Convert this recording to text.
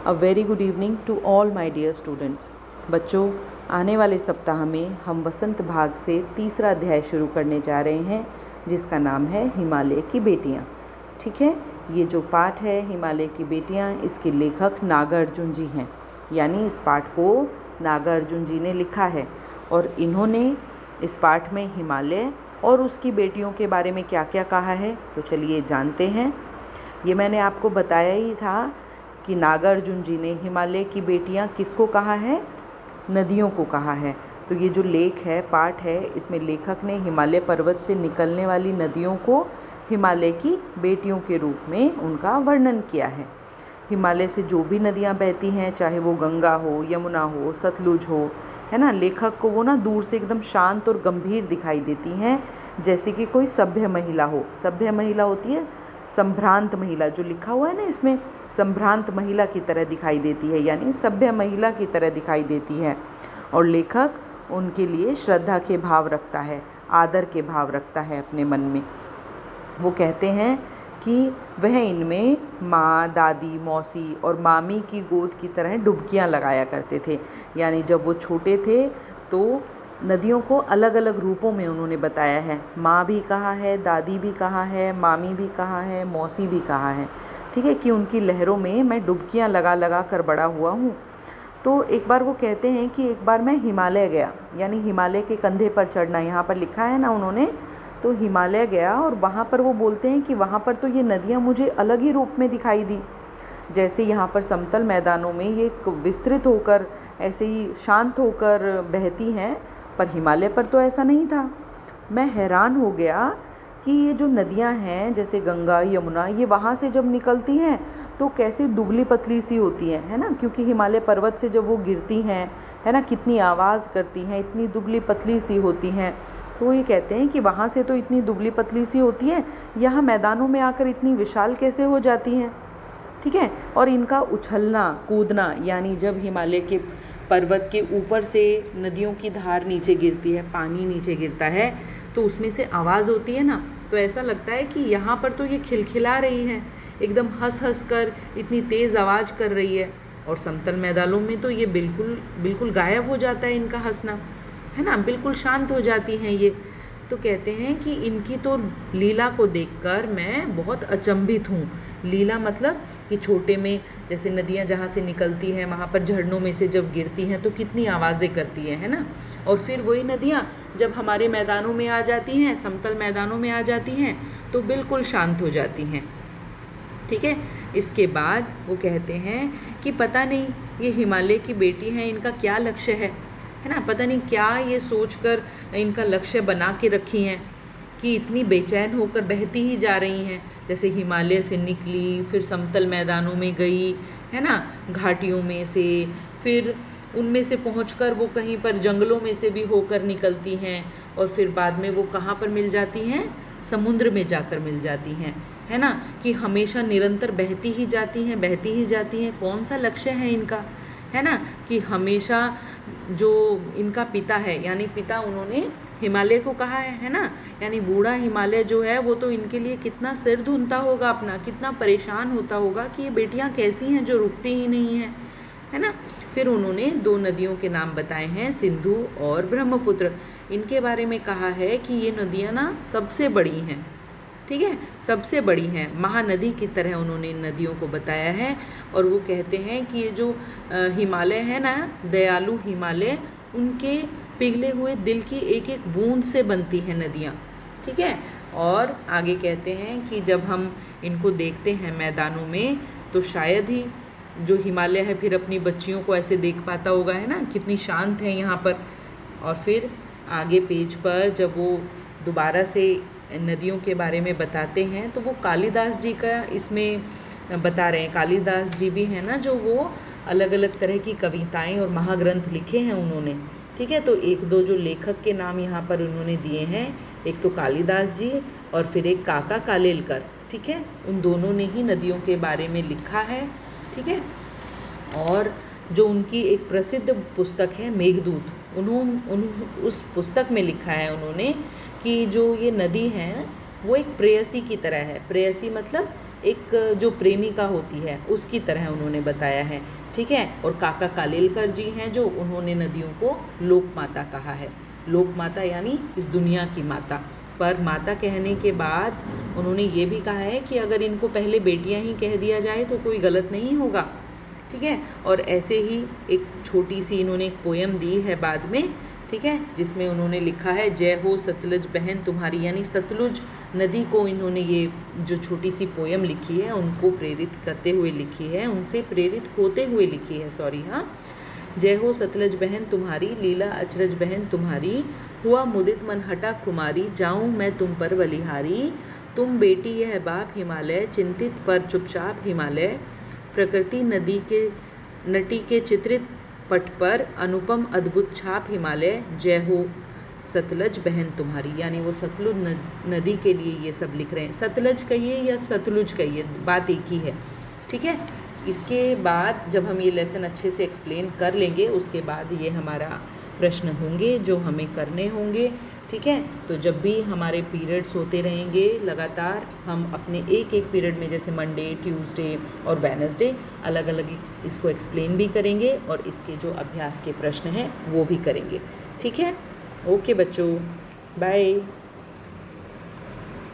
A very good evening to all my dear students. बच्चों, आने वाले सप्ताह में हम वसंत भाग से तीसरा अध्याय शुरू करने जा रहे हैं, जिसका नाम है हिमालय की बेटियाँ। ठीक है, ये जो पाठ है हिमालय की बेटियाँ, इसके लेखक नागार्जुन जी हैं। यानी इस पाठ को नागार्जुन जी ने लिखा है और इन्होंने इस पाठ में हिमालय और उसकी बेटियों के बारे में क्या क्या कहा है, तो चलिए जानते हैं। ये मैंने आपको बताया ही था कि नागार्जुन जी ने हिमालय की बेटियां किसको कहा है, नदियों को कहा है। तो ये जो लेख है, पाठ है, इसमें लेखक ने हिमालय पर्वत से निकलने वाली नदियों को हिमालय की बेटियों के रूप में उनका वर्णन किया है। हिमालय से जो भी नदियाँ बहती हैं, चाहे वो गंगा हो, यमुना हो, सतलुज हो, है ना, लेखक को वो ना दूर से एकदम शांत और गंभीर दिखाई देती हैं, जैसे कि कोई सभ्य महिला हो। सभ्य महिला होती है संभ्रांत महिला, जो लिखा हुआ है ना इसमें, संभ्रांत महिला की तरह दिखाई देती है, यानी सभ्य महिला की तरह दिखाई देती है। और लेखक उनके लिए श्रद्धा के भाव रखता है, आदर के भाव रखता है अपने मन में। वो कहते हैं कि वह इनमें माँ, दादी, मौसी और मामी की गोद की तरह डुबकियाँ लगाया करते थे। यानी जब वो छोटे थे तो नदियों को अलग अलग रूपों में उन्होंने बताया है। माँ भी कहा है, दादी भी कहा है, मामी भी कहा है, मौसी भी कहा है। ठीक है, कि उनकी लहरों में मैं डुबकियाँ लगा लगा कर बड़ा हुआ हूँ। तो एक बार वो कहते हैं कि एक बार मैं हिमालय गया, यानी हिमालय के कंधे पर चढ़ना यहाँ पर लिखा है ना उन्होंने। तो हिमालय गया और वहाँ पर वो बोलते हैं कि वहाँ पर तो ये नदियाँ मुझे अलग ही रूप में दिखाई दी। जैसे यहाँ पर समतल मैदानों में ये विस्तृत होकर ऐसे ही शांत होकर बहती हैं, पर हिमालय पर तो ऐसा नहीं था। मैं हैरान हो गया कि ये जो नदियाँ हैं, जैसे गंगा, यमुना, ये वहाँ से जब निकलती हैं तो कैसे दुबली पतली सी होती हैं, है ना, क्योंकि हिमालय पर्वत से जब वो गिरती हैं, है ना, कितनी आवाज़ करती हैं, इतनी दुबली पतली सी होती हैं। तो ये कहते हैं कि वहाँ से तो इतनी दुबली पतली सी होती हैं, यहाँ मैदानों में आकर इतनी विशाल कैसे हो जाती हैं। ठीक है, और इनका उछलना कूदना, यानी जब हिमालय के पर्वत के ऊपर से नदियों की धार नीचे गिरती है, पानी नीचे गिरता है, तो उसमें से आवाज़ होती है ना, तो ऐसा लगता है कि यहाँ पर तो ये खिलखिला रही है, एकदम हंस हंस कर इतनी तेज़ आवाज़ कर रही है। और समतल मैदानों में तो ये बिल्कुल बिल्कुल गायब हो जाता है इनका हंसना, है ना, बिल्कुल शांत हो जाती हैं ये। तो कहते हैं कि इनकी तो लीला को देखकर मैं बहुत अचंभित हूँ। लीला मतलब कि छोटे में जैसे नदियाँ जहाँ से निकलती हैं वहाँ पर झरनों में से जब गिरती हैं तो कितनी आवाज़ें करती है ना। और फिर वही नदियाँ जब हमारे मैदानों में आ जाती हैं, समतल मैदानों में आ जाती हैं, तो बिल्कुल शांत हो जाती हैं। ठीक है, इसके बाद वो कहते हैं कि पता नहीं ये हिमालय की बेटी हैं, इनका क्या लक्ष्य है ना, पता नहीं क्या ये सोचकर इनका लक्ष्य बना के रखी हैं कि इतनी बेचैन होकर बहती ही जा रही हैं। जैसे हिमालय से निकली, फिर समतल मैदानों में गई, है ना, घाटियों में से, फिर उनमें से पहुंचकर वो कहीं पर जंगलों में से भी होकर निकलती हैं, और फिर बाद में वो कहाँ पर मिल जाती हैं, समुद्र में जाकर मिल जाती हैं, है ना, कि हमेशा निरंतर बहती ही जाती हैं, बहती ही जाती हैं। कौन सा लक्ष्य है इनका, है ना, कि हमेशा जो इनका पिता है, यानी पिता उन्होंने हिमालय को कहा है ना, यानी बूढ़ा हिमालय जो है वो तो इनके लिए कितना सिर धुनता होगा अपना, कितना परेशान होता होगा कि ये बेटियां कैसी हैं जो रुकती ही नहीं हैं, है ना। फिर उन्होंने दो नदियों के नाम बताए हैं, सिंधु और ब्रह्मपुत्र। इनके बारे में कहा है कि ये नदियाँ ना सबसे बड़ी हैं, ठीक है, सबसे बड़ी हैं, महानदी की तरह उन्होंने इन नदियों को बताया है। और वो कहते हैं कि ये जो हिमालय है ना, दयालु हिमालय, उनके पिघले हुए दिल की एक एक बूंद से बनती हैं नदियाँ। ठीक है, और आगे कहते हैं कि जब हम इनको देखते हैं मैदानों में, तो शायद ही जो हिमालय है फिर अपनी बच्चियों को ऐसे देख पाता होगा, है ना, कितनी शांत है यहाँ पर। और फिर आगे पेज पर जब वो दोबारा से नदियों के बारे में बताते हैं, तो वो कालिदास जी का इसमें बता रहे हैं। कालिदास जी भी हैं ना, जो वो अलग अलग तरह की कविताएं और महाग्रंथ लिखे हैं उन्होंने। ठीक है, तो एक दो जो लेखक के नाम यहाँ पर उन्होंने दिए हैं, एक तो कालिदास जी और फिर एक काका कालेलकर। ठीक है, उन दोनों ने ही नदियों के बारे में लिखा है। ठीक है, और जो उनकी एक प्रसिद्ध पुस्तक है मेघदूत, उस पुस्तक में लिखा है उन्होंने कि जो ये नदी है वो एक प्रेयसी की तरह है। प्रेयसी मतलब एक जो प्रेमिका होती है उसकी तरह उन्होंने बताया है, ठीक है। और काका कालेलकर जी हैं जो, उन्होंने नदियों को लोक माता कहा है। लोक माता यानी इस दुनिया की माता। पर माता कहने के बाद उन्होंने ये भी कहा है कि अगर इनको पहले बेटियां ही कह दिया जाए तो कोई गलत नहीं होगा, ठीक है। और ऐसे ही एक छोटी सी इन्होंने एक पोयम दी है बाद में, ठीक है, जिसमें उन्होंने लिखा है जय हो सतलुज बहन तुम्हारी, यानी सतलुज नदी को इन्होंने ये जो छोटी सी पोयम लिखी है उनको प्रेरित करते हुए लिखी है, उनसे प्रेरित होते हुए लिखी है, सॉरी, हाँ। जय हो सतलज बहन तुम्हारी, लीला अचरज बहन तुम्हारी, हुआ मुदित मन हटा कुमारी, जाऊँ मैं तुम पर बलिहारी, तुम बेटी यह बाप हिमालय, चिंतित पर चुपचाप हिमालय, प्रकृति नटी के चित्रित पट पर, अनुपम अद्भुत छाप हिमालय, जय हो सतलज बहन तुम्हारी। यानी वो सतलुज नदी के लिए ये सब लिख रहे हैं। सतलज कहिए या सतलुज कहिए, बात एक ही है, ठीक है। इसके बाद जब हम ये लेसन अच्छे से एक्सप्लेन कर लेंगे उसके बाद ये हमारा प्रश्न होंगे जो हमें करने होंगे, ठीक है। तो जब भी हमारे पीरियड्स होते रहेंगे लगातार, हम अपने एक एक पीरियड में जैसे मंडे, ट्यूसडे और वेडनेसडे अलग अलग इसको एक्सप्लेन भी करेंगे और इसके जो अभ्यास के प्रश्न हैं वो भी करेंगे, ठीक है। ओके बच्चों, बाय।